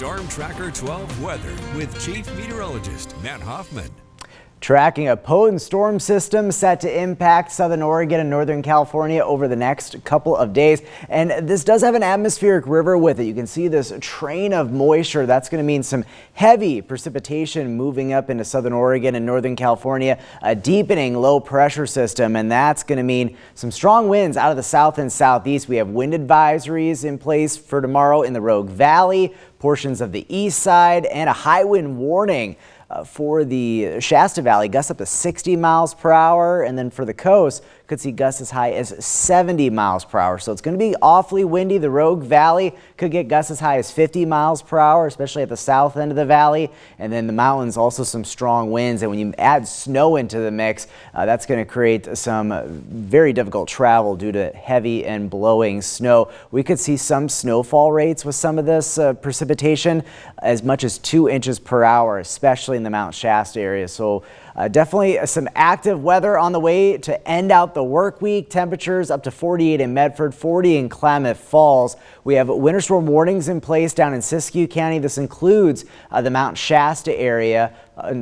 Storm Tracker 12 weather with Chief Meteorologist Matt Hoffman. Tracking a potent storm system set to impact southern Oregon and northern California over the next couple of days. And this does have an atmospheric river with it. You can see this train of moisture. That's going to mean some heavy precipitation moving up into southern Oregon and northern California, a deepening low pressure system. And that's going to mean some strong winds out of the south and southeast. We have wind advisories in place for tomorrow in the Rogue Valley, portions of the east side, and a high wind warning for the Shasta Valley, gusts up to 60 miles per hour, and then for the coast, could see gusts as high as 70 miles per hour. So it's going to be awfully windy. The Rogue Valley could get gusts as high as 50 miles per hour, especially at the south end of the valley. And then the mountains, also some strong winds. And when you add snow into the mix, that's going to create some very difficult travel due to heavy and blowing snow. We could see some snowfall rates with some of this precipitation, as much as 2 inches per hour, especially in the Mount Shasta area. So definitely some active weather on the way to end out the work week. Temperatures up to 48 in Medford, 40 in Klamath Falls. We have winter storm warnings in place down in Siskiyou County. This includes the Mount Shasta area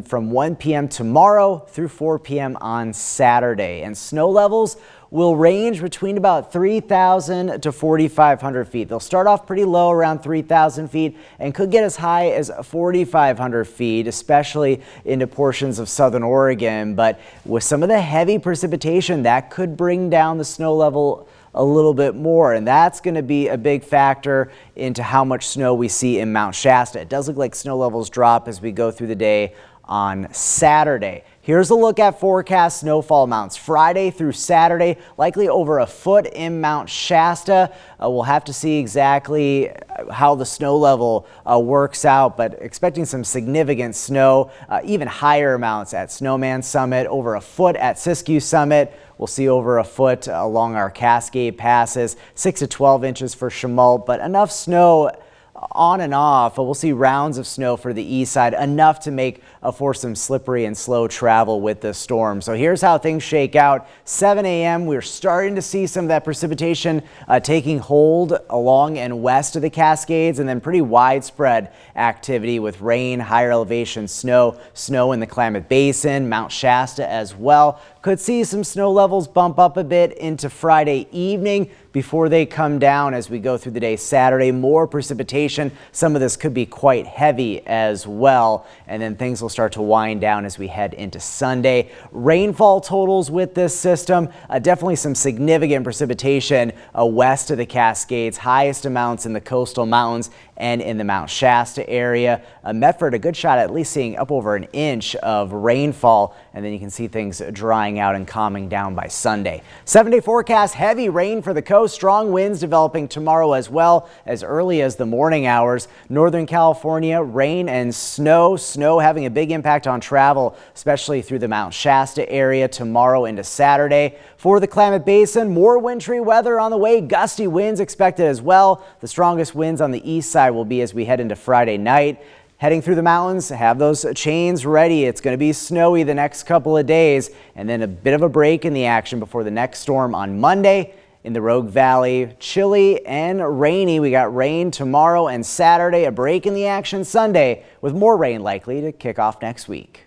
from 1 p.m. tomorrow through 4 p.m. on Saturday. And snow levels will range between about 3,000 to 4,500 feet. They'll start off pretty low, around 3,000 feet, and could get as high as 4,500 feet, especially into portions of southern Oregon. But with some of the heavy precipitation, that could bring down the snow level a little bit more, and that's going to be a big factor into how much snow we see in Mount Shasta. It does look like snow levels drop as we go through the day on Saturday. Here's a look at forecast snowfall amounts Friday through Saturday, likely over a foot in Mount Shasta. We'll have to see exactly how the snow level works out, but expecting some significant snow, even higher amounts at Snowman Summit, over a foot at Siskiyou Summit. We'll see over a foot along our Cascade passes, 6 to 12 inches for Chemult, but enough snow on and off. We'll see rounds of snow for the east side, enough to make for some slippery and slow travel with the storm. So here's how things shake out. 7 a.m. we're starting to see some of that precipitation taking hold along and west of the Cascades, and then pretty widespread activity with rain, higher elevation snow in the Klamath Basin, Mount Shasta as well. Could see some snow levels bump up a bit into Friday evening before they come down as we go through the day. Saturday, more precipitation. Some of this could be quite heavy as well. And then things will start to wind down as we head into Sunday. Rainfall totals with this system, definitely some significant precipitation west of the Cascades, highest amounts in the coastal mountains and in the Mount Shasta area. Medford, a good shot at least seeing up over an inch of rainfall, and then you can see things drying out and calming down by Sunday. 7-day forecast, heavy rain for the coast, strong winds developing tomorrow as well as early as the morning hours. Northern California, rain and snow having a big impact on travel, especially through the Mount Shasta area tomorrow into Saturday. For the Klamath Basin, more wintry weather on the way, gusty winds expected as well. The strongest winds on the east side will be as we head into Friday night. Heading through the mountains, have those chains ready. It's going to be snowy the next couple of days, and then a bit of a break in the action before the next storm on Monday. In the Rogue Valley, chilly and rainy. We got rain tomorrow and Saturday, a break in the action Sunday with more rain likely to kick off next week.